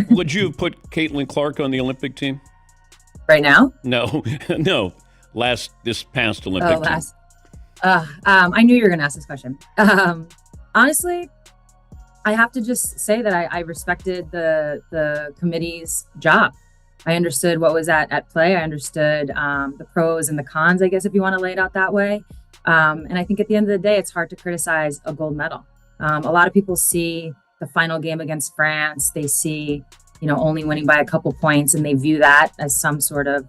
Would you have put Caitlin Clark on the Olympic team? Right now? No, no. This past Olympic team. I knew you were going to ask this question. Honestly, I have to just say that I respected the committee's job. I understood what was at play. I understood the pros and the cons, I guess, if you want to lay it out that way. And I think at the end of the day, it's hard to criticize a gold medal. A lot of people see the final game against France. They see, only winning by a couple points, and they view that as some sort of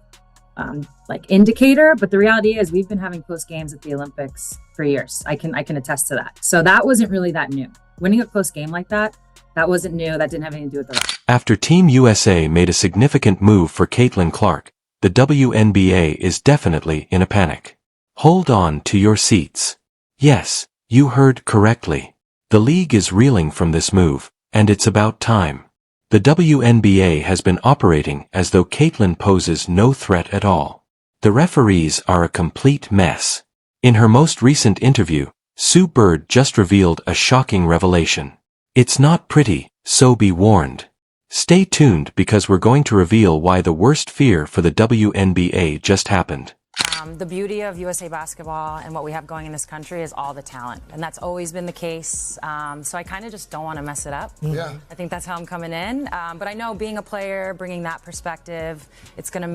indicator. But the reality is we've been having close games at the Olympics for years. I can attest to that. So that wasn't really that new. Winning a close game like that wasn't new. That didn't have anything to do with the rest. After Team USA made a significant move for Caitlin Clark, the WNBA is definitely in a panic. Hold on to your seats. Yes, you heard correctly. The league is reeling from this move, and it's about time. The WNBA has been operating as though Caitlin poses no threat at all. The referees are a complete mess. In her most recent interview, Sue Bird just revealed a shocking revelation. It's not pretty, so be warned. Stay tuned because we're going to reveal why the worst fear for the WNBA just happened. The beauty of USA basketball and what we have going in this country is all the talent, and that's always been the case. So I kind of just don't want to mess it up. Yeah. I think that's how I'm coming in. But I know being a player, bringing that perspective, it's going to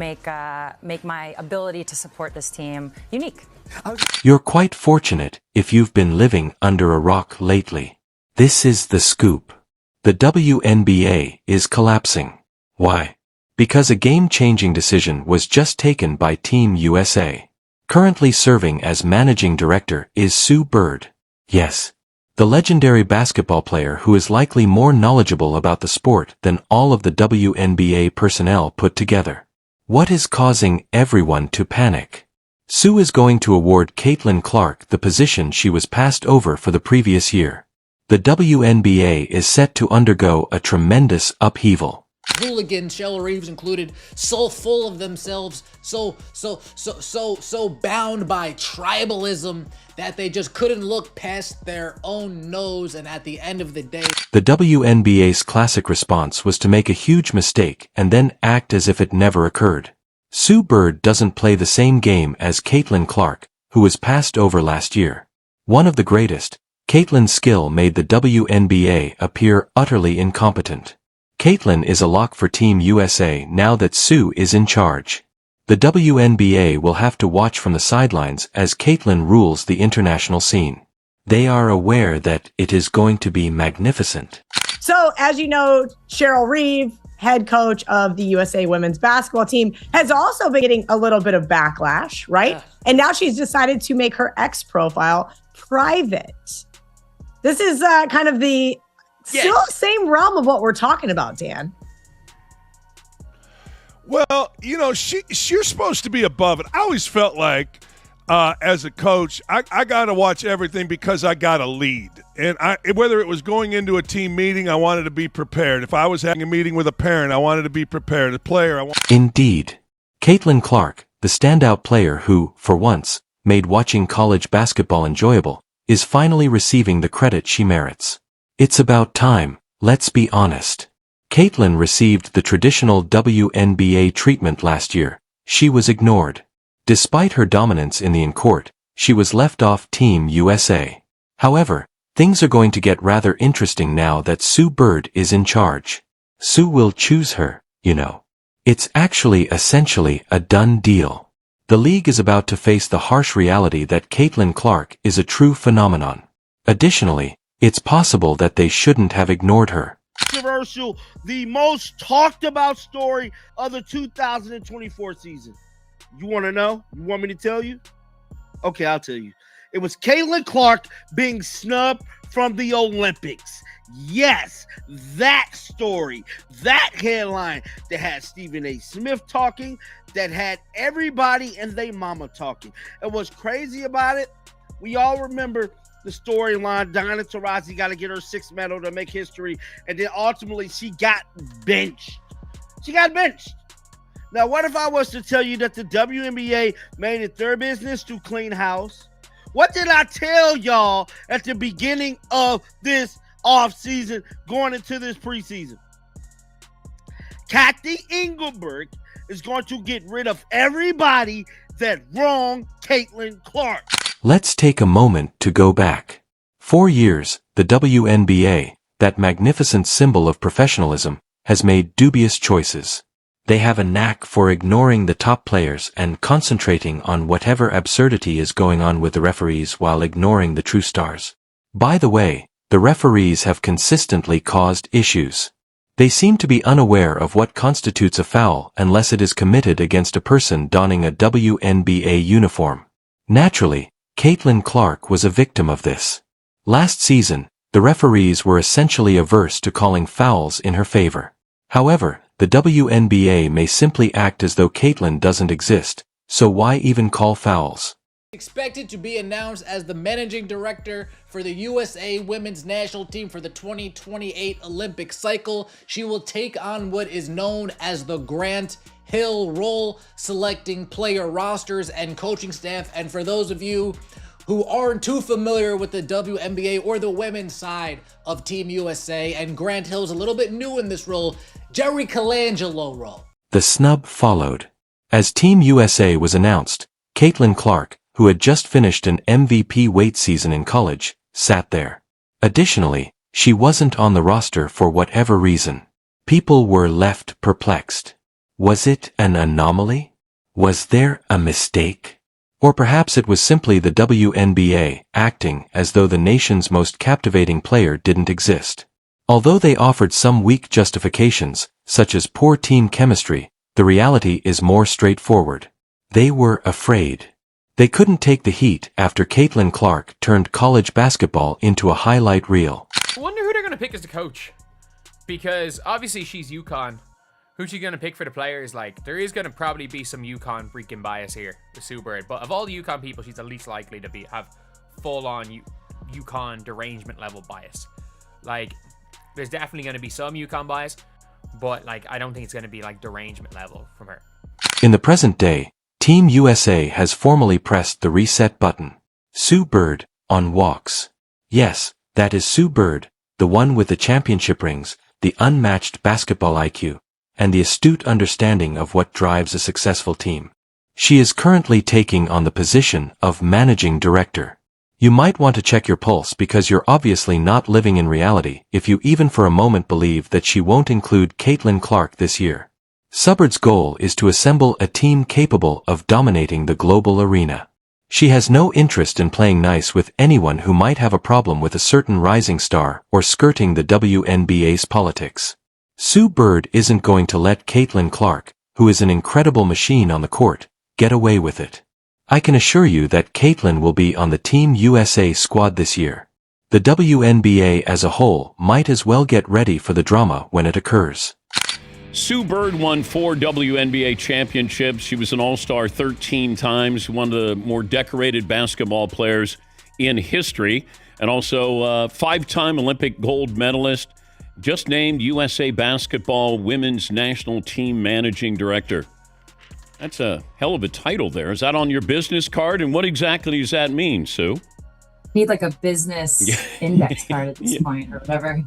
make my ability to support this team unique. You're quite fortunate if you've been living under a rock lately. This is the scoop. The WNBA is collapsing. Why? Because a game-changing decision was just taken by Team USA. Currently serving as managing director is Sue Bird. Yes, the legendary basketball player who is likely more knowledgeable about the sport than all of the WNBA personnel put together. What is causing everyone to panic? Sue is going to award Caitlin Clark the position she was passed over for the previous year. The WNBA is set to undergo a tremendous upheaval. Hooligans, Cheryl Reeves included, so full of themselves, so bound by tribalism that they just couldn't look past their own nose. And at the end of the day, the WNBA's classic response was to make a huge mistake and then act as if it never occurred. Sue Bird doesn't play the same game as Caitlin Clark, who was passed over last year. One of the greatest, Caitlin's skill made the WNBA appear utterly incompetent. Caitlin is a lock for Team USA now that Sue is in charge. The WNBA will have to watch from the sidelines as Caitlin rules the international scene. They are aware that it is going to be magnificent. So, as you know, Cheryl Reeve, head coach of the USA women's basketball team, has also been getting a little bit of backlash, right? Yeah. And now she's decided to make her X profile private. This is kind of the still same realm of what we're talking about, Dan. Well, you're supposed to be above it. I always felt like as a coach, I got to watch everything because I got to lead. And whether it was going into a team meeting, I wanted to be prepared. If I was having a meeting with a parent, I wanted to be prepared. A player, Indeed. Caitlin Clark, the standout player who, for once, made watching college basketball enjoyable, is finally receiving the credit she merits. It's about time, let's be honest. Caitlin received the traditional WNBA treatment last year. She was ignored. Despite her dominance in the in-court, she was left off Team USA. However, things are going to get rather interesting now that Sue Bird is in charge. Sue will choose her, It's actually essentially a done deal. The league is about to face the harsh reality that Caitlin Clark is a true phenomenon. Additionally, it's possible that they shouldn't have ignored her. Controversial, the most talked about story of the 2024 season. You want to know? You want me to tell you? Okay, I'll tell you. It was Caitlin Clark being snubbed from the Olympics. Yes, that story, that headline that had Stephen A. Smith talking, that had everybody and their mama talking. And what's crazy about it, we all remember the storyline. Diana Taurasi got to get her sixth medal to make history, and then ultimately she got benched. Now, what if I was to tell you that the WNBA made it their business to clean house? What did I tell y'all at the beginning of this offseason going into this preseason? Kathy Engelberg is going to get rid of everybody that wronged Caitlin Clark. Let's take a moment to go back. 4 years, the WNBA, that magnificent symbol of professionalism, has made dubious choices. They have a knack for ignoring the top players and concentrating on whatever absurdity is going on with the referees while ignoring the true stars. By the way, the referees have consistently caused issues. They seem to be unaware of what constitutes a foul unless it is committed against a person donning a WNBA uniform. Naturally, Caitlin Clark was a victim of this. Last season, the referees were essentially averse to calling fouls in her favor. However, the WNBA may simply act as though Caitlin doesn't exist, so why even call fouls? Expected to be announced as the managing director for the USA women's national team for the 2028 Olympic cycle. She will take on what is known as the Grant Hill role, selecting player rosters and coaching staff. And for those of you who aren't too familiar with the WNBA or the women's side of Team USA, and Grant Hill's a little bit new in this role, Jerry Colangelo role. The snub followed. As Team USA was announced, Caitlin Clark, who had just finished an MVP weight season in college, sat there. Additionally, she wasn't on the roster for whatever reason. People were left perplexed. Was it an anomaly? Was there a mistake? Or perhaps it was simply the WNBA acting as though the nation's most captivating player didn't exist. Although they offered some weak justifications, such as poor team chemistry, the reality is more straightforward. They were afraid. They couldn't take the heat after Caitlin Clark turned college basketball into a highlight reel. I wonder who they're going to pick as the coach. Because obviously she's UConn. Who's she going to pick for the players? Like, there is going to probably be some UConn freaking bias here with Sue Bird. But of all the UConn people, she's the least likely to have full-on UConn derangement level bias. Like, there's definitely going to be some UConn bias. But, like, I don't think it's going to be, like, derangement level from her. In the present day, Team USA has formally pressed the reset button. Sue Bird, on walks. Yes, that is Sue Bird, the one with the championship rings, the unmatched basketball IQ, and the astute understanding of what drives a successful team. She is currently taking on the position of managing director. You might want to check your pulse because you're obviously not living in reality if you even for a moment believe that she won't include Caitlin Clark this year. Subbird's goal is to assemble a team capable of dominating the global arena. She has no interest in playing nice with anyone who might have a problem with a certain rising star or skirting the WNBA's politics. Sue Bird isn't going to let Caitlin Clark, who is an incredible machine on the court, get away with it. I can assure you that Caitlin will be on the Team USA squad this year. The WNBA as a whole might as well get ready for the drama when it occurs. Sue Bird won 4 WNBA championships. She was an All-Star 13 times, one of the more decorated basketball players in history, and also a 5-time Olympic gold medalist. Just named USA Basketball Women's National Team Managing Director. That's a hell of a title there. Is that on your business card? And what exactly does that mean, Sue? Need like a business index card at this point or whatever.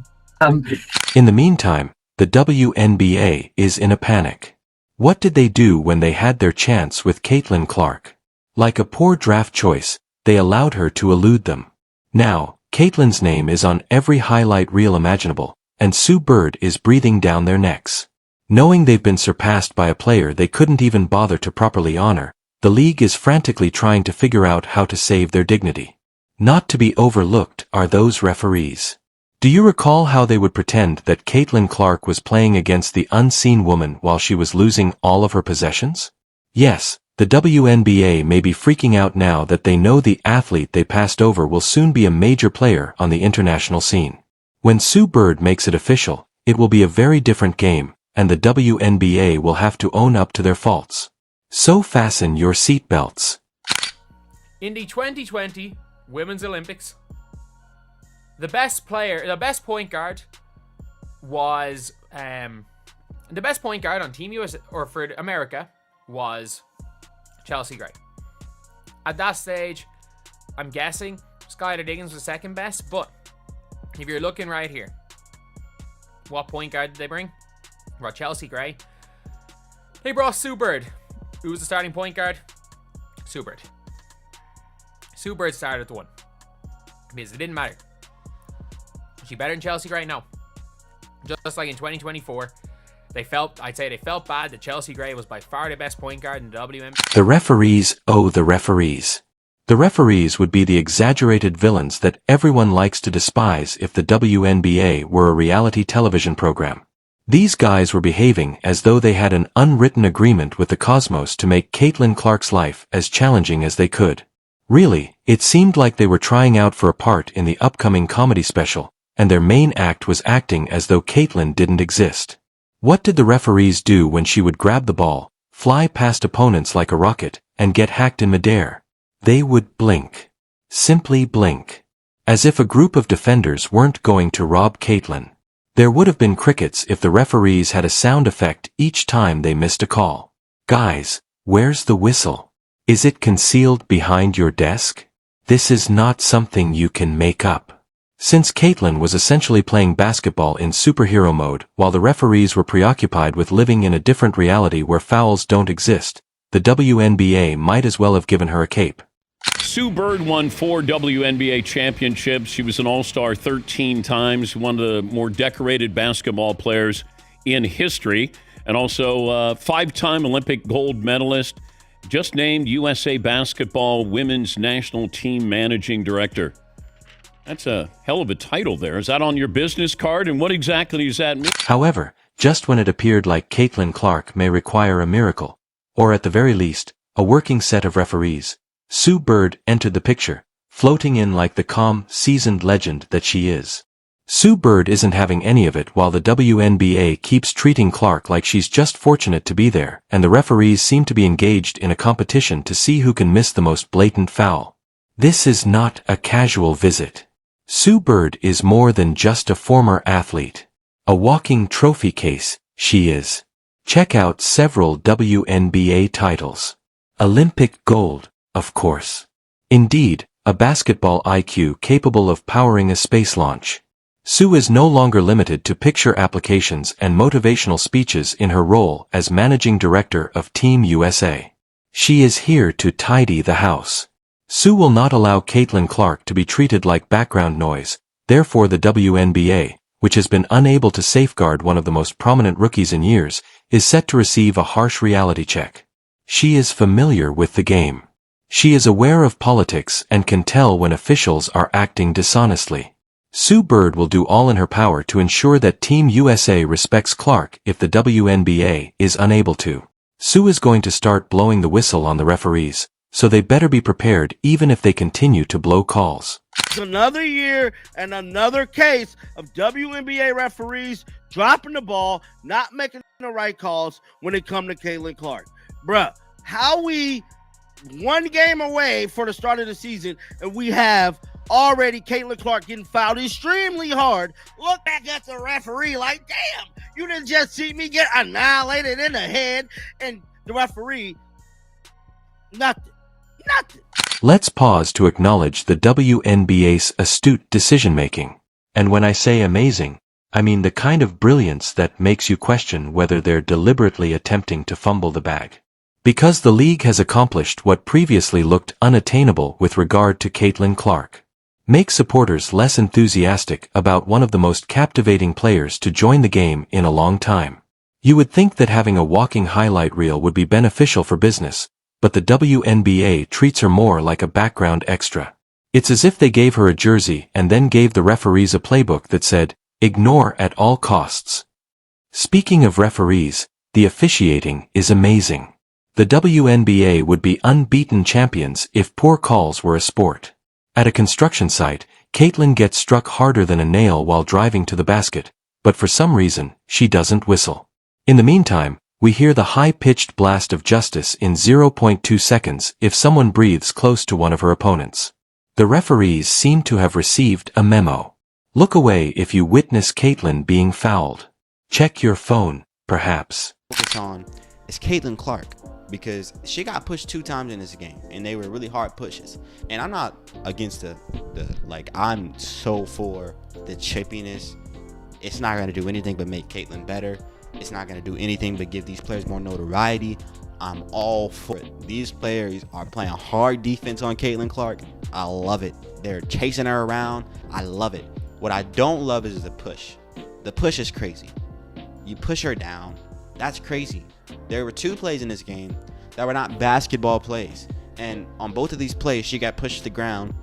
In the meantime, the WNBA is in a panic. What did they do when they had their chance with Caitlin Clark? Like a poor draft choice, they allowed her to elude them. Now, Caitlin's name is on every highlight reel imaginable, and Sue Bird is breathing down their necks. Knowing they've been surpassed by a player they couldn't even bother to properly honor, the league is frantically trying to figure out how to save their dignity. Not to be overlooked are those referees. Do you recall how they would pretend that Caitlin Clark was playing against the unseen woman while she was losing all of her possessions? Yes, the WNBA may be freaking out now that they know the athlete they passed over will soon be a major player on the international scene. When Sue Bird makes it official, it will be a very different game, and the WNBA will have to own up to their faults. So fasten your seatbelts. In the 2020 Women's Olympics, the best point guard was the best point guard on Team USA or for America was Chelsea Gray. At that stage, I'm guessing Skylar Diggins was second best, but if you're looking right here, what point guard did they bring? About Chelsea Gray. They brought Sue Bird. Who was the starting point guard? Sue Bird. Sue Bird started at the 1. Because it didn't matter. Was she better than Chelsea Gray? No. Just like in 2024, I'd say they felt bad that Chelsea Gray was by far the best point guard in the WNBA. The referees, oh the referees. The referees would be the exaggerated villains that everyone likes to despise if the WNBA were a reality television program. These guys were behaving as though they had an unwritten agreement with the cosmos to make Caitlin Clark's life as challenging as they could. Really, it seemed like they were trying out for a part in the upcoming comedy special, and their main act was acting as though Caitlin didn't exist. What did the referees do when she would grab the ball, fly past opponents like a rocket, and get hacked in midair? They would blink. Simply blink. As if a group of defenders weren't going to rob Caitlin. There would have been crickets if the referees had a sound effect each time they missed a call. Guys, where's the whistle? Is it concealed behind your desk? This is not something you can make up. Since Caitlin was essentially playing basketball in superhero mode while the referees were preoccupied with living in a different reality where fouls don't exist, the WNBA might as well have given her a cape. Sue Bird won 4 WNBA championships. She was an All-Star 13 times, one of the more decorated basketball players in history, and also 5-time Olympic gold medalist, just named USA Basketball Women's National Team Managing Director. That's a hell of a title there. Is that on your business card, and what exactly does that mean? However, just when it appeared like Caitlin Clark may require a miracle, or at the very least, a working set of referees, Sue Bird entered the picture, floating in like the calm, seasoned legend that she is. Sue Bird isn't having any of it while the WNBA keeps treating Clark like she's just fortunate to be there, and the referees seem to be engaged in a competition to see who can miss the most blatant foul. This is not a casual visit. Sue Bird is more than just a former athlete. A walking trophy case, she is. Check out several WNBA titles. Olympic gold, of course. Indeed, a basketball IQ capable of powering a space launch. Sue is no longer limited to picture applications and motivational speeches in her role as managing director of Team USA. She is here to tidy the house. Sue will not allow Caitlin Clark to be treated like background noise, therefore the WNBA, which has been unable to safeguard one of the most prominent rookies in years, is set to receive a harsh reality check. She is familiar with the game. She is aware of politics and can tell when officials are acting dishonestly. Sue Bird will do all in her power to ensure that Team USA respects Clark if the WNBA is unable to. Sue is going to start blowing the whistle on the referees, so they better be prepared even if they continue to blow calls. It's another year and another case of WNBA referees dropping the ball, not making the right calls when it comes to Caitlin Clark. Bruh, how we one game away for the start of the season and we have already Caitlin Clark getting fouled extremely hard. Look back at the referee like, damn, you didn't just see me get annihilated in the head, and the referee, nothing. Let's pause to acknowledge the WNBA's astute decision-making. And when I say amazing, I mean the kind of brilliance that makes you question whether they're deliberately attempting to fumble the bag. Because the league has accomplished what previously looked unattainable with regard to Caitlin Clark. Make supporters less enthusiastic about one of the most captivating players to join the game in a long time. You would think that having a walking highlight reel would be beneficial for business, but the WNBA treats her more like a background extra. It's as if they gave her a jersey and then gave the referees a playbook that said, ignore at all costs. Speaking of referees, the officiating is amazing. The WNBA would be unbeaten champions if poor calls were a sport. At a construction site, Caitlin gets struck harder than a nail while driving to the basket, but for some reason, she doesn't whistle. In the meantime, we hear the high-pitched blast of justice in 0.2 seconds if someone breathes close to one of her opponents. The referees seem to have received a memo. Look away if you witness Caitlin being fouled. Check your phone, perhaps. Focus on is Caitlin Clark, because she got pushed 2 times in this game, and they were really hard pushes. And I'm not against I'm so for the chippiness. It's not going to do anything but make Caitlin better. It's not going to do anything but give these players more notoriety. I'm all for it. These players are playing hard defense on Caitlin Clark. I love it. They're chasing her around. I love it. What I don't love is the push. The push is crazy. You push her down. That's crazy. There were 2 plays in this game that were not basketball plays. And on both of these plays, she got pushed to the ground.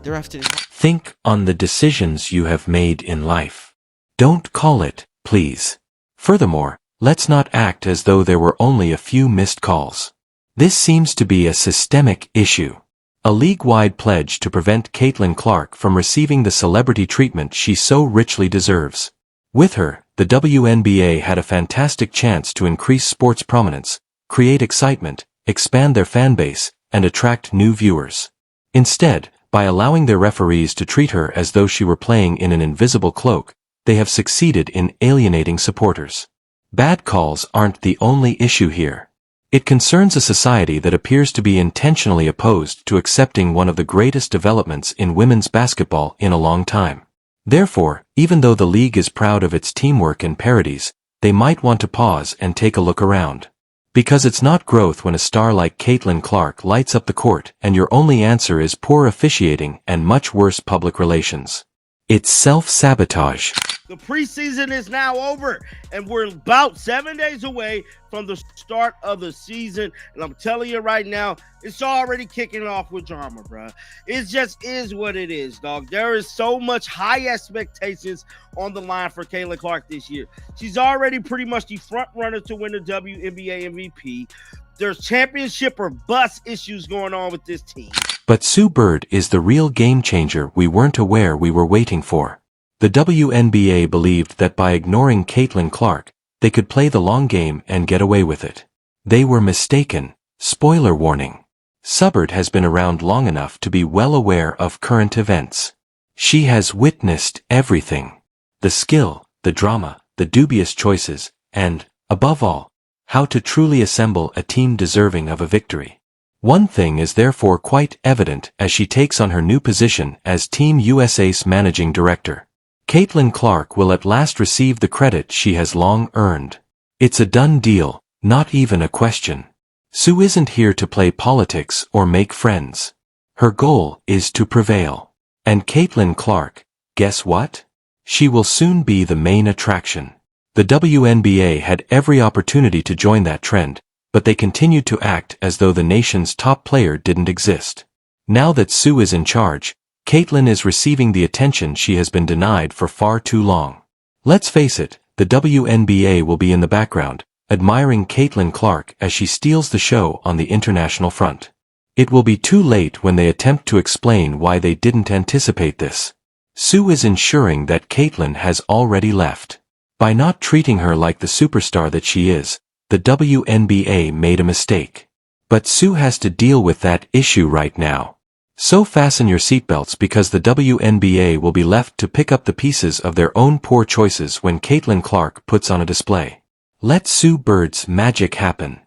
The ref didn't. Think on the decisions you have made in life. Don't call it, please. Furthermore, let's not act as though there were only a few missed calls. This seems to be a systemic issue. A league-wide pledge to prevent Caitlin Clark from receiving the celebrity treatment she so richly deserves. With her, the WNBA had a fantastic chance to increase sports prominence, create excitement, expand their fan base, and attract new viewers. Instead, by allowing their referees to treat her as though she were playing in an invisible cloak, they have succeeded in alienating supporters. Bad calls aren't the only issue here. It concerns a society that appears to be intentionally opposed to accepting one of the greatest developments in women's basketball in a long time. Therefore, even though the league is proud of its teamwork and parodies, they might want to pause and take a look around. Because it's not growth when a star like Caitlin Clark lights up the court and your only answer is poor officiating and much worse public relations. It's self-sabotage. The preseason is now over, and we're about 7 days away from the start of the season. And I'm telling you right now, it's already kicking off with drama, bro. It just is what it is, dog. There is so much high expectations on the line for Caitlin Clark this year. She's already pretty much the front runner to win the WNBA MVP. There's championship or bust issues going on with this team. But Sue Bird is the real game changer we weren't aware we were waiting for. The WNBA believed that by ignoring Caitlin Clark, they could play the long game and get away with it. They were mistaken. Spoiler warning. Sue Bird has been around long enough to be well aware of current events. She has witnessed everything. The skill, the drama, the dubious choices, and, above all, how to truly assemble a team deserving of a victory. One thing is therefore quite evident as she takes on her new position as Team USA's managing director. Caitlin Clark will at last receive the credit she has long earned. It's a done deal, not even a question. Sue isn't here to play politics or make friends. Her goal is to prevail. And Caitlin Clark, guess what? She will soon be the main attraction. The WNBA had every opportunity to join that trend, but they continued to act as though the nation's top player didn't exist. Now that Sue is in charge, Caitlin is receiving the attention she has been denied for far too long. Let's face it, the WNBA will be in the background, admiring Caitlin Clark as she steals the show on the international front. It will be too late when they attempt to explain why they didn't anticipate this. Sue is ensuring that Caitlin has already left. By not treating her like the superstar that she is, the WNBA made a mistake. But Sue has to deal with that issue right now. So fasten your seatbelts because the WNBA will be left to pick up the pieces of their own poor choices when Caitlin Clark puts on a display. Let Sue Bird's magic happen.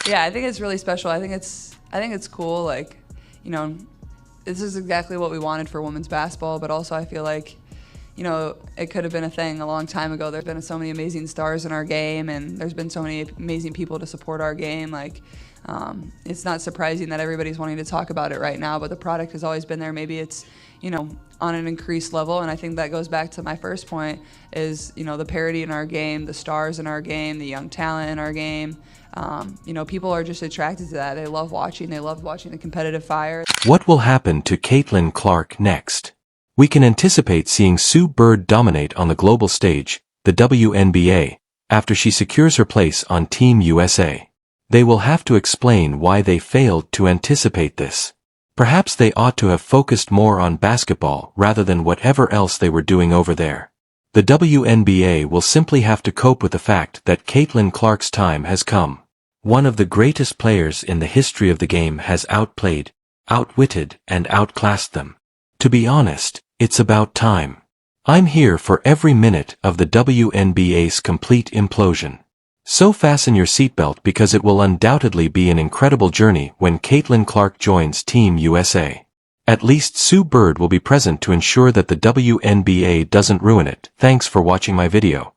Yeah, I think it's really special. I think it's cool. Like, you know, this is exactly what we wanted for women's basketball, but also I feel like, you know, it could have been a thing a long time ago. There's been so many amazing stars in our game, and there's been so many amazing people to support our game. Like, it's not surprising that everybody's wanting to talk about it right now, but the product has always been there. Maybe it's, you know, on an increased level, and I think that goes back to my first point is, you know, the parity in our game, the stars in our game, the young talent in our game. You know, people are just attracted to that. They love watching the competitive fire. What will happen to Caitlin Clark next? We can anticipate seeing Sue Bird dominate on the global stage, the WNBA, after she secures her place on Team USA. They will have to explain why they failed to anticipate this. Perhaps they ought to have focused more on basketball rather than whatever else they were doing over there. The WNBA will simply have to cope with the fact that Caitlin Clark's time has come. One of the greatest players in the history of the game has outplayed, outwitted, and outclassed them. To be honest, it's about time. I'm here for every minute of the WNBA's complete implosion. So fasten your seatbelt because it will undoubtedly be an incredible journey when Caitlin Clark joins Team USA. At least Sue Bird will be present to ensure that the WNBA doesn't ruin it. Thanks for watching my video.